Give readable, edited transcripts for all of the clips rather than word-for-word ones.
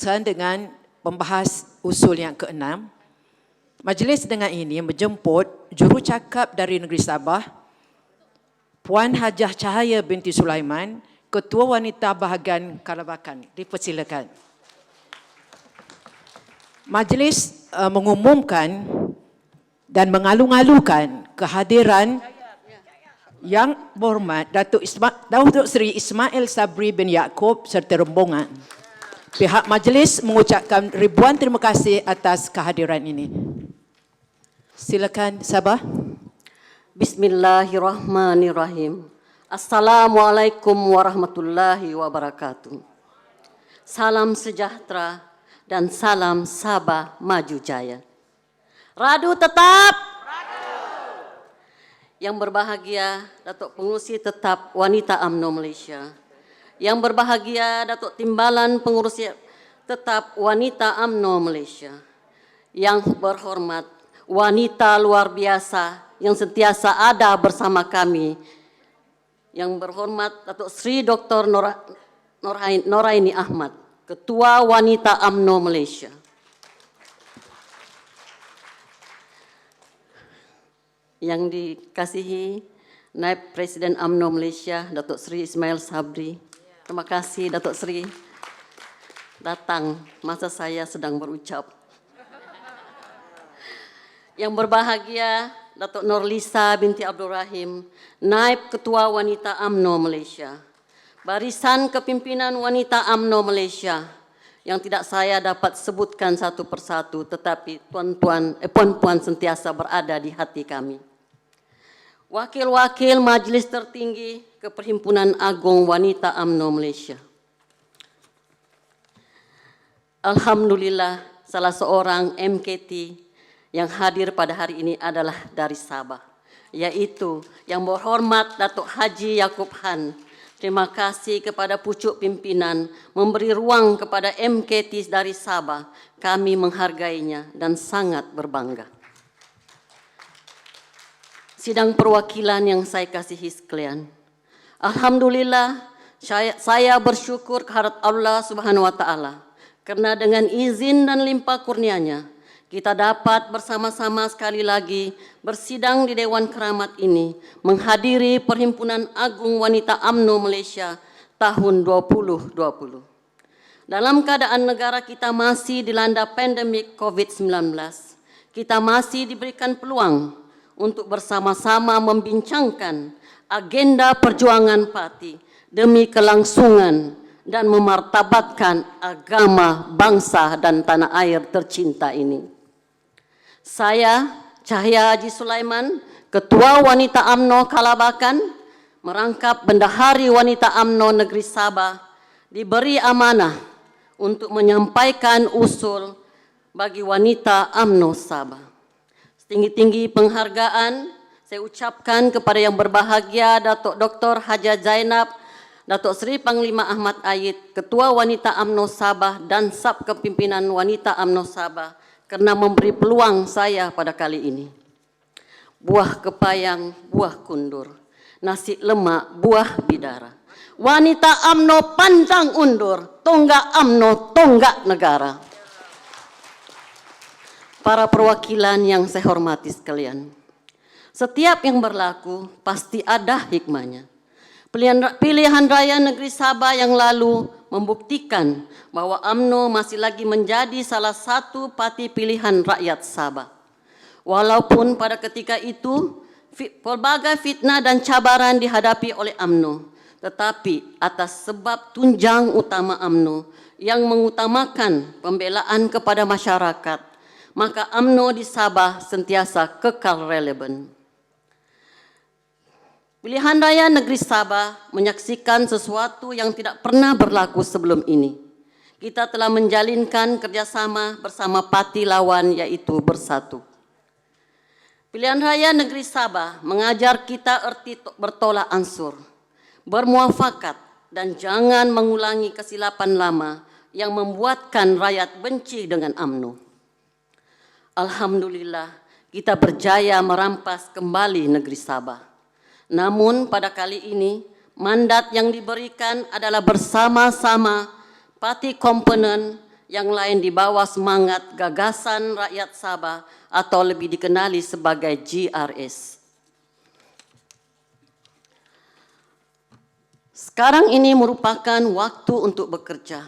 berkenaan dengan membahas usul yang keenam, majlis dengan ini menjemput jurucakap dari Negeri Sabah, Puan Hajah Cahaya binti Sulaiman, Ketua Wanita Bahagian Kalabakan. Dipersilakan. Majlis mengumumkan dan mengalu-alukan kehadiran Yang Berhormat Datuk Seri Ismail Sabri bin Yaakob serta rombongan. Pihak majlis mengucapkan ribuan terima kasih atas kehadiran ini. Silakan Sabah. Bismillahirrahmanirrahim. Assalamualaikum warahmatullahi wabarakatuh. Salam sejahtera dan salam Sabah maju jaya. Radu tetap. Yang berbahagia Datuk Pengurusi Tetap Wanita UMNO Malaysia. Yang berbahagia Datuk Timbalan Pengurusi Tetap Wanita UMNO Malaysia. Yang berhormat wanita luar biasa yang sentiasa ada bersama kami. Yang berhormat Datuk Sri Dr. Noraini Ahmad, Ketua Wanita UMNO Malaysia. Yang dikasihi Naib Presiden UMNO Malaysia, Datuk Seri Ismail Sabri. Terima kasih Datuk Seri datang masa saya sedang berucap. Yang berbahagia Datuk Nurlisa binti Abdul Rahim, Naib Ketua Wanita UMNO Malaysia. Barisan Kepimpinan Wanita UMNO Malaysia yang tidak saya dapat sebutkan satu persatu, tetapi puan-puan sentiasa berada di hati kami. Wakil-wakil Majlis Tertinggi Keperhimpunan Agung Wanita UMNO Malaysia. Alhamdulillah, salah seorang MKT yang hadir pada hari ini adalah dari Sabah, yaitu Yang Berhormat Datuk Haji Yaakob Han. Terima kasih kepada pucuk pimpinan memberi ruang kepada MKT dari Sabah. Kami menghargainya dan sangat berbangga. Sidang perwakilan yang saya kasihi sekalian. Alhamdulillah, saya bersyukur kehadrat Allah Subhanahu wa taala karena dengan izin dan limpah kurnianya kita dapat bersama-sama sekali lagi bersidang di Dewan Keramat ini menghadiri Perhimpunan Agung Wanita UMNO Malaysia tahun 2020. Dalam keadaan negara kita masih dilanda pandemik COVID-19, kita masih diberikan peluang untuk bersama-sama membincangkan agenda perjuangan parti demi kelangsungan dan memartabatkan agama, bangsa dan tanah air tercinta ini. Saya, Cahaya Haji Sulaiman, Ketua Wanita UMNO Kalabakan, merangkap Bendahari Wanita UMNO Negeri Sabah, diberi amanah untuk menyampaikan usul bagi wanita UMNO Sabah. Setinggi-tinggi penghargaan saya ucapkan kepada yang berbahagia Datuk Dr. Haja Zainab, Datuk Seri Panglima Ahmad Ayed, Ketua Wanita UMNO Sabah dan Sab Kepimpinan Wanita UMNO Sabah kerana memberi peluang saya pada kali ini. Buah kepayang, buah kundur. Nasi lemak, buah bidara. Wanita UMNO panjang undur, tonggak UMNO, tonggak negara. Para perwakilan yang saya hormati sekalian. Setiap yang berlaku pasti ada hikmahnya. Pilihan raya negeri Sabah yang lalu membuktikan bahwa UMNO masih lagi menjadi salah satu parti pilihan rakyat Sabah. Walaupun pada ketika itu pelbagai fitnah dan cabaran dihadapi oleh UMNO, tetapi atas sebab tunjang utama UMNO yang mengutamakan pembelaan kepada masyarakat, maka UMNO di Sabah sentiasa kekal relevan. Pilihan raya negeri Sabah menyaksikan sesuatu yang tidak pernah berlaku sebelum ini. Kita telah menjalinkan kerjasama bersama parti lawan iaitu Bersatu. Pilihan raya negeri Sabah mengajar kita erti bertolak ansur, bermuafakat dan jangan mengulangi kesilapan lama yang membuatkan rakyat benci dengan UMNO. Alhamdulillah, kita berjaya merampas kembali negeri Sabah. Namun pada kali ini, mandat yang diberikan adalah bersama-sama parti komponen yang lain di bawah semangat Gagasan Rakyat Sabah atau lebih dikenali sebagai GRS. Sekarang ini merupakan waktu untuk bekerja,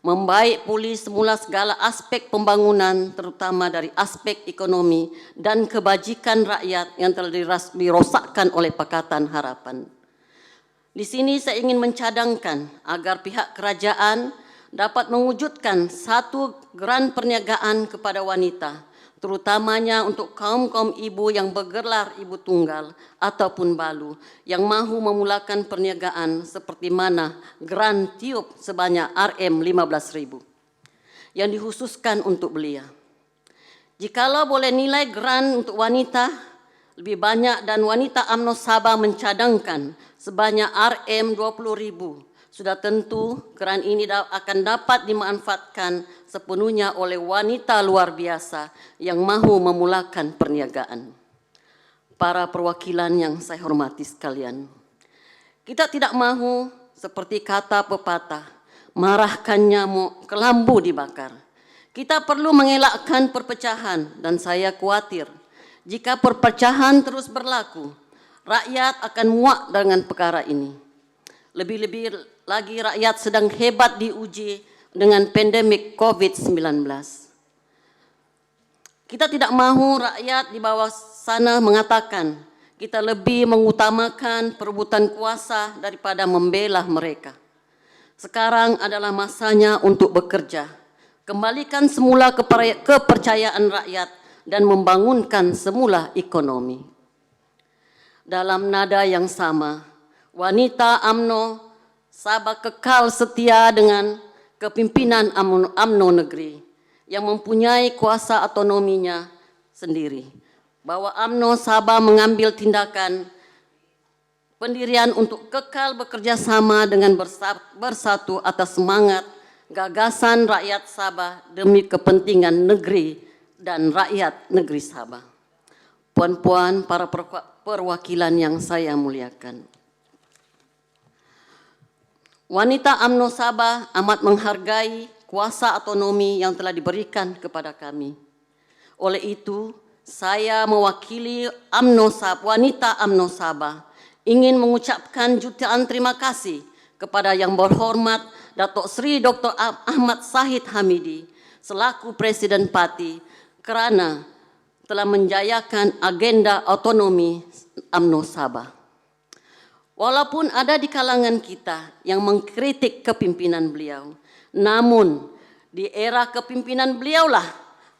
membaik pulih semula segala aspek pembangunan, terutama dari aspek ekonomi dan kebajikan rakyat yang telah dirosakkan oleh Pakatan Harapan. Di sini saya ingin mencadangkan agar pihak kerajaan dapat mewujudkan satu geran perniagaan kepada wanita, terutamanya untuk kaum-kaum ibu yang bergelar ibu tunggal ataupun balu yang mahu memulakan perniagaan seperti mana geran tiup sebanyak RM15.000 yang dikhususkan untuk belia. Jikalau boleh nilai geran untuk wanita lebih banyak dan wanita UMNO Sabah mencadangkan sebanyak RM20.000, sudah tentu geran ini akan dapat dimanfaatkan sepenuhnya oleh wanita luar biasa yang mahu memulakan perniagaan. Para perwakilan yang saya hormati sekalian, kita tidak mahu seperti kata pepatah, marahkan nyamuk, kelambu dibakar. Kita perlu mengelakkan perpecahan dan saya khawatir jika perpecahan terus berlaku, rakyat akan muak dengan perkara ini. Lebih-lebih lagi rakyat sedang hebat diuji dengan pandemik COVID-19. Kita tidak mahu rakyat di bawah sana mengatakan kita lebih mengutamakan perebutan kuasa daripada membela mereka. Sekarang adalah masanya untuk bekerja, kembalikan semula kepercayaan rakyat dan membangunkan semula ekonomi. Dalam nada yang sama, wanita UMNO Sabah kekal setia dengan kepimpinan UMNO negeri yang mempunyai kuasa otonominya sendiri. Bahwa UMNO Sabah mengambil tindakan pendirian untuk kekal bekerja sama dengan bersatu atas semangat gagasan rakyat Sabah demi kepentingan negeri dan rakyat negeri Sabah. Puan-puan, para perwakilan yang saya muliakan. Wanita UMNO Sabah amat menghargai kuasa otonomi yang telah diberikan kepada kami. Oleh itu, saya mewakili wanita UMNO Sabah ingin mengucapkan jutaan terima kasih kepada yang berhormat Datuk Seri Dr. Ahmad Zahid Hamidi selaku Presiden Parti kerana telah menjayakan agenda otonomi UMNO Sabah. Walaupun ada di kalangan kita yang mengkritik kepimpinan beliau, namun di era kepimpinan beliaulah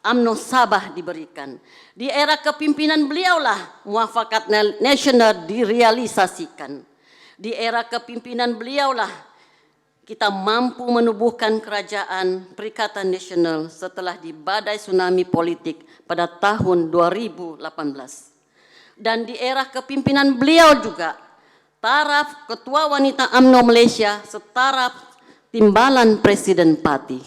UMNO Sabah diberikan. Di era kepimpinan beliaulah muafakat nasional direalisasikan. Di era kepimpinan beliaulah kita mampu menubuhkan kerajaan Perikatan Nasional setelah dibadai tsunami politik pada tahun 2018. Dan di era kepimpinan beliau juga, taraf Ketua Wanita UMNO Malaysia setaraf timbalan Presiden Parti.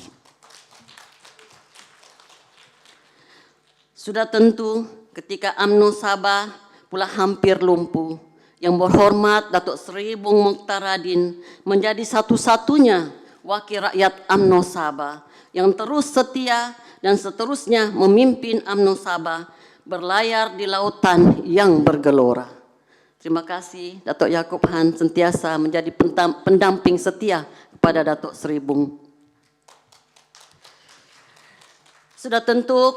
Sudah tentu ketika UMNO Sabah pula hampir lumpuh, yang berhormat Datuk Seri Bung Mokhtar Radin menjadi satu-satunya wakil rakyat UMNO Sabah yang terus setia dan seterusnya memimpin UMNO Sabah berlayar di lautan yang bergelora. Terima kasih Datuk Yaakob Han sentiasa menjadi pendamping setia kepada Datuk Seri Bung. Sudah tentu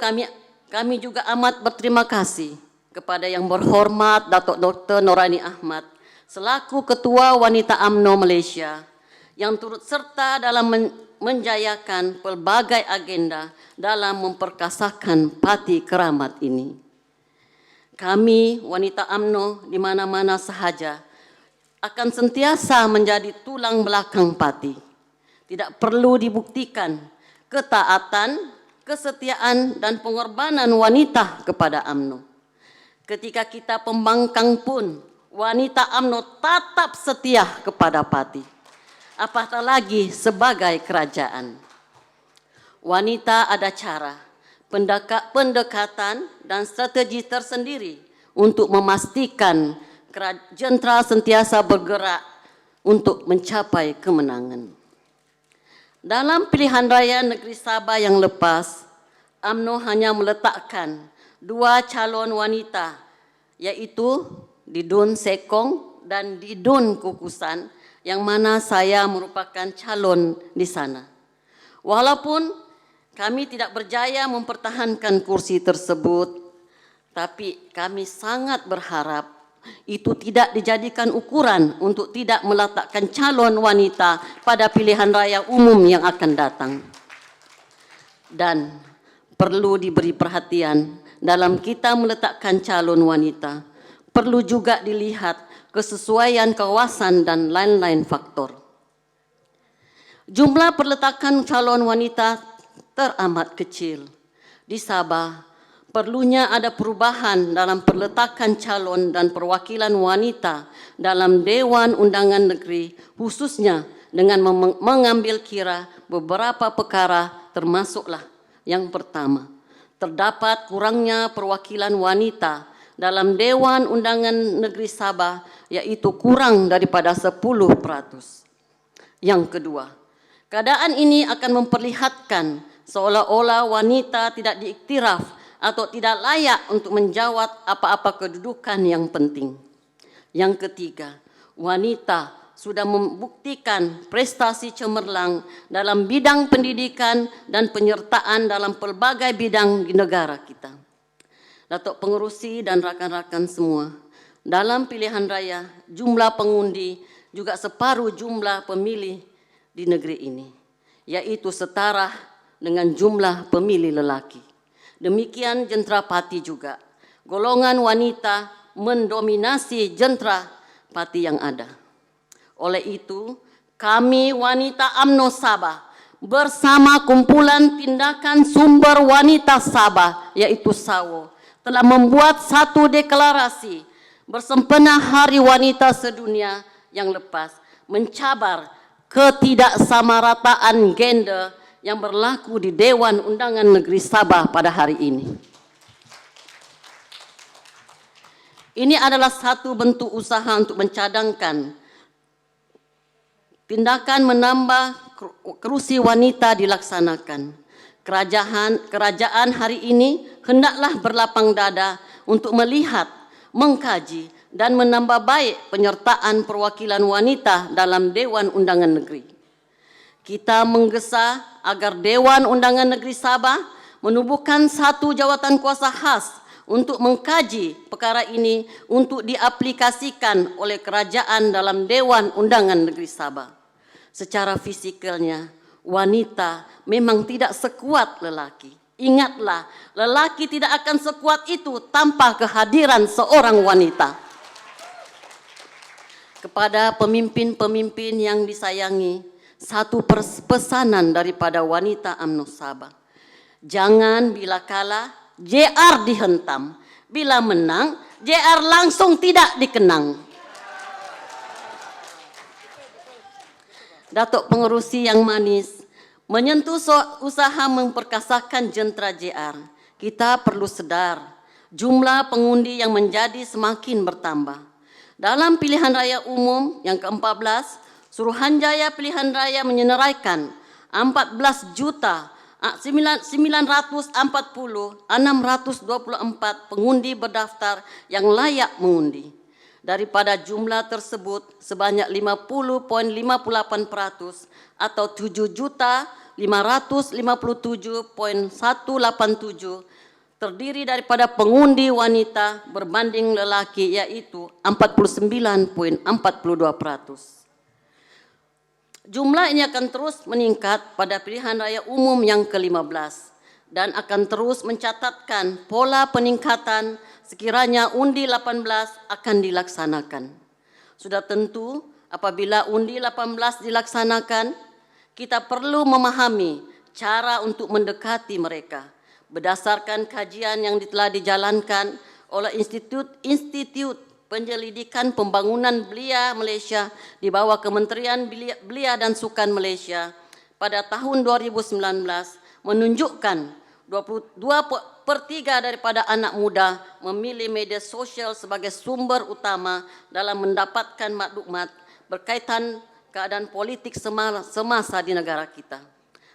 kami juga amat berterima kasih kepada yang berhormat Datuk Dr. Norani Ahmad selaku Ketua Wanita UMNO Malaysia yang turut serta dalam menjayakan pelbagai agenda dalam memperkasakan parti keramat ini. Kami wanita UMNO di mana-mana sahaja akan sentiasa menjadi tulang belakang parti. Tidak perlu dibuktikan ketaatan, kesetiaan dan pengorbanan wanita kepada UMNO. Ketika kita pembangkang pun, wanita UMNO tetap setia kepada parti. Apatah lagi sebagai kerajaan. Wanita ada cara, pendekatan dan strategi tersendiri untuk memastikan jentera sentiasa bergerak untuk mencapai kemenangan. Dalam pilihan raya negeri Sabah yang lepas, UMNO hanya meletakkan 2 calon wanita, yaitu Didun Sekong dan Didun Kukusan, yang mana saya merupakan calon di sana. Walaupun kami tidak berjaya mempertahankan kursi tersebut, tapi kami sangat berharap itu tidak dijadikan ukuran untuk tidak meletakkan calon wanita pada pilihan raya umum yang akan datang. Dan perlu diberi perhatian dalam kita meletakkan calon wanita, perlu juga dilihat kesesuaian kawasan dan lain-lain faktor. Jumlah perletakan calon wanita teramat kecil. Di Sabah, perlunya ada perubahan dalam perletakan calon dan perwakilan wanita dalam Dewan Undangan Negeri, khususnya dengan mengambil kira beberapa perkara, termasuklah yang pertama, terdapat kurangnya perwakilan wanita dalam Dewan Undangan Negeri Sabah, yaitu kurang daripada 10%. Yang kedua, keadaan ini akan memperlihatkan seolah-olah wanita tidak diiktiraf atau tidak layak untuk menjawab apa-apa kedudukan yang penting. Yang ketiga, wanita sudah membuktikan prestasi cemerlang dalam bidang pendidikan dan penyertaan dalam pelbagai bidang di negara kita. Datuk Pengerusi dan rakan-rakan semua, dalam pilihan raya jumlah pengundi juga separuh jumlah pemilih di negeri ini, yaitu setara dengan jumlah pemilih lelaki. Demikian jentera parti juga, golongan wanita mendominasi jentera parti yang ada. Oleh itu, kami wanita UMNO Sabah bersama kumpulan tindakan sumber wanita Sabah, yaitu SAWO, telah membuat satu deklarasi bersempena Hari Wanita Sedunia yang lepas, mencabar ketidaksamarataan gender yang berlaku di Dewan Undangan Negeri Sabah pada hari ini. Ini adalah satu bentuk usaha untuk mencadangkan tindakan menambah kursi wanita dilaksanakan. Kerajaan hari ini hendaklah berlapang dada untuk melihat, mengkaji, dan menambah baik penyertaan perwakilan wanita dalam Dewan Undangan Negeri. Kita menggesa agar Dewan Undangan Negeri Sabah menubuhkan satu jawatan kuasa khas untuk mengkaji perkara ini untuk diaplikasikan oleh kerajaan dalam Dewan Undangan Negeri Sabah. Secara fisikalnya, wanita memang tidak sekuat lelaki. Ingatlah, lelaki tidak akan sekuat itu tanpa kehadiran seorang wanita. Kepada pemimpin-pemimpin yang disayangi, satu pesanan daripada wanita UMNO Sabah. Jangan bila kalah, JR dihentam. Bila menang, JR langsung tidak dikenang. Datuk Pengerusi yang manis, menyentuh usaha memperkasakan jentera JR, kita perlu sedar jumlah pengundi yang menjadi semakin bertambah. Dalam pilihan raya umum yang ke-14, Suruhanjaya Pilihan Raya menyenaraikan 14.940.624 pengundi berdaftar yang layak mengundi. Daripada jumlah tersebut, sebanyak 50.58% atau 7.557.187 terdiri daripada pengundi wanita berbanding lelaki, yaitu 49.42%. Jumlah ini akan terus meningkat pada pilihan raya umum yang ke-15 dan akan terus mencatatkan pola peningkatan sekiranya undi 18 akan dilaksanakan. Sudah tentu apabila undi 18 dilaksanakan, kita perlu memahami cara untuk mendekati mereka berdasarkan kajian yang telah dijalankan oleh Institut Penyelidikan Pembangunan Belia Malaysia di bawah Kementerian Belia dan Sukan Malaysia pada tahun 2019 menunjukkan 22/3 daripada anak muda memilih media sosial sebagai sumber utama dalam mendapatkan maklumat berkaitan keadaan politik semasa di negara kita.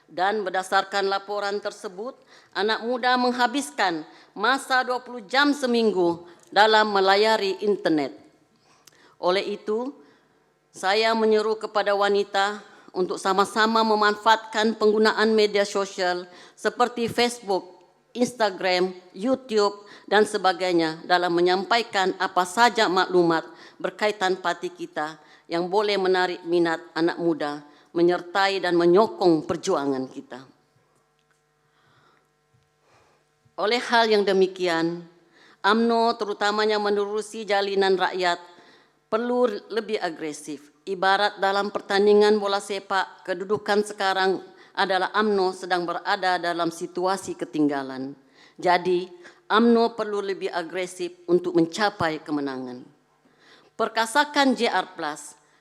Dan berdasarkan laporan tersebut, anak muda menghabiskan masa 20 jam seminggu dalam melayari internet. Oleh itu, saya menyeru kepada wanita untuk sama-sama memanfaatkan penggunaan media sosial seperti Facebook, Instagram, YouTube, dan sebagainya dalam menyampaikan apa saja maklumat berkaitan parti kita yang boleh menarik minat anak muda, menyertai dan menyokong perjuangan kita. Oleh hal yang demikian, UMNO terutamanya menerusi jalinan rakyat perlu lebih agresif. Ibarat dalam pertandingan bola sepak, kedudukan sekarang adalah UMNO sedang berada dalam situasi ketinggalan. Jadi, UMNO perlu lebih agresif untuk mencapai kemenangan. Perkasakan JR+,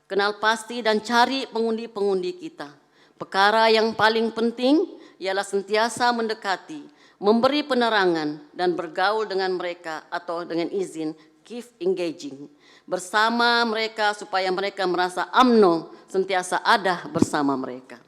kenal pasti dan cari pengundi-pengundi kita. Perkara yang paling penting ialah sentiasa mendekati, memberi penerangan dan bergaul dengan mereka atau dengan izin keep engaging bersama mereka supaya mereka merasa UMNO sentiasa ada bersama mereka.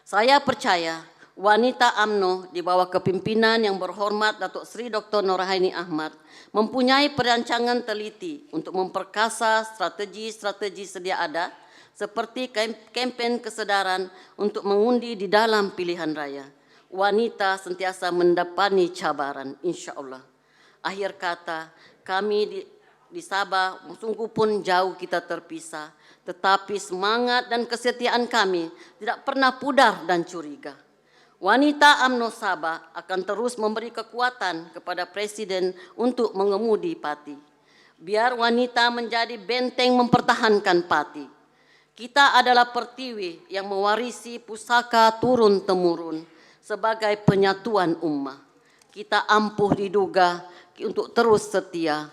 Saya percaya wanita UMNO di bawah kepimpinan yang berhormat Datuk Seri Dr. Nurhaini Ahmad mempunyai perancangan teliti untuk memperkasa strategi-strategi sedia ada seperti kempen kesedaran untuk mengundi di dalam pilihan raya. Wanita sentiasa mendapati cabaran, insya-Allah. Akhir kata, kami di Sabah sungguh pun jauh kita terpisah, tetapi semangat dan kesetiaan kami tidak pernah pudar dan curiga. Wanita UMNO Sabah akan terus memberi kekuatan kepada Presiden untuk mengemudi parti. Biar wanita menjadi benteng mempertahankan parti. Kita adalah pertiwi yang mewarisi pusaka turun-temurun sebagai penyatuan ummah. Kita ampuh diduga untuk terus setia,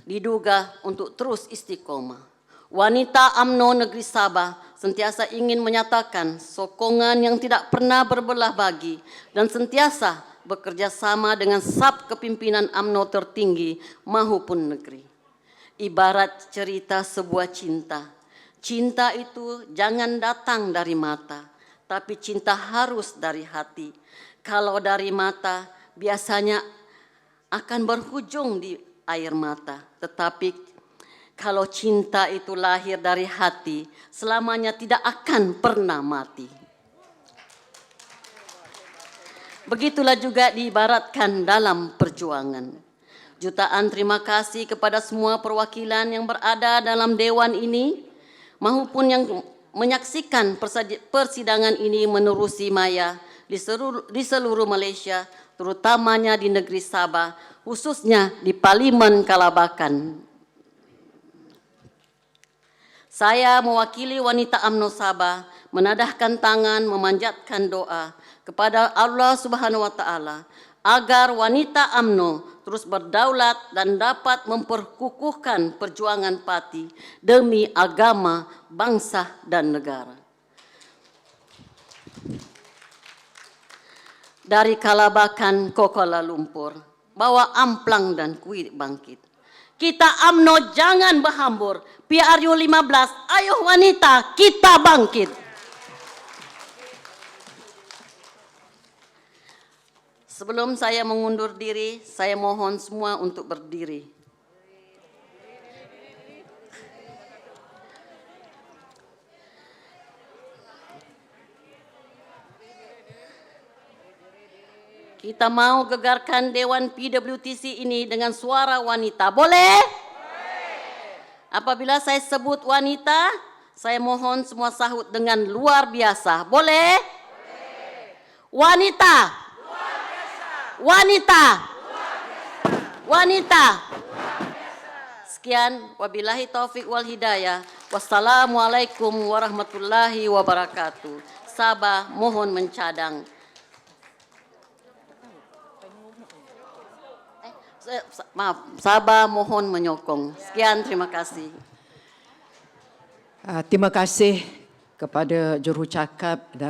diduga untuk terus istiqomah. Wanita UMNO Negeri Sabah sentiasa ingin menyatakan sokongan yang tidak pernah berbelah bagi dan sentiasa bekerja sama dengan sab kepimpinan UMNO tertinggi maupun negeri. Ibarat cerita sebuah cinta. Cinta itu jangan datang dari mata, tapi cinta harus dari hati. Kalau dari mata biasanya akan berujung di air mata, tetapi kalau cinta itu lahir dari hati, selamanya tidak akan pernah mati. Begitulah juga diibaratkan dalam perjuangan. Jutaan terima kasih kepada semua perwakilan yang berada dalam dewan ini, maupun yang menyaksikan persidangan ini menerusi maya di seluruh Malaysia, terutamanya di negeri Sabah, khususnya di Parlimen Kalabakan. Saya mewakili wanita UMNO Sabah menadahkan tangan memanjatkan doa kepada Allah Subhanahu wa taala agar wanita UMNO terus berdaulat dan dapat memperkukuhkan perjuangan parti demi agama, bangsa dan negara. Dari Kalabakan ke Kuala Lumpur, bawa amplang dan kuit bangkit. Kita UMNO jangan berhambur. PRU 15, ayo wanita kita bangkit. Sebelum saya mengundur diri, saya mohon semua untuk berdiri. Kita mau gegarkan Dewan PWTC ini dengan suara wanita. Boleh? Apabila saya sebut wanita, saya mohon semua sahut dengan luar biasa. Boleh? Wanita. Luar biasa. Wanita. Luar biasa. Wanita. Luar biasa. Sekian, wabillahi taufik wal hidayah. Wassalamualaikum warahmatullahi wabarakatuh. Sabah mohon mencadang. Maaf, Sabah mohon menyokong. Sekian, terima kasih. Terima kasih kepada jurucakap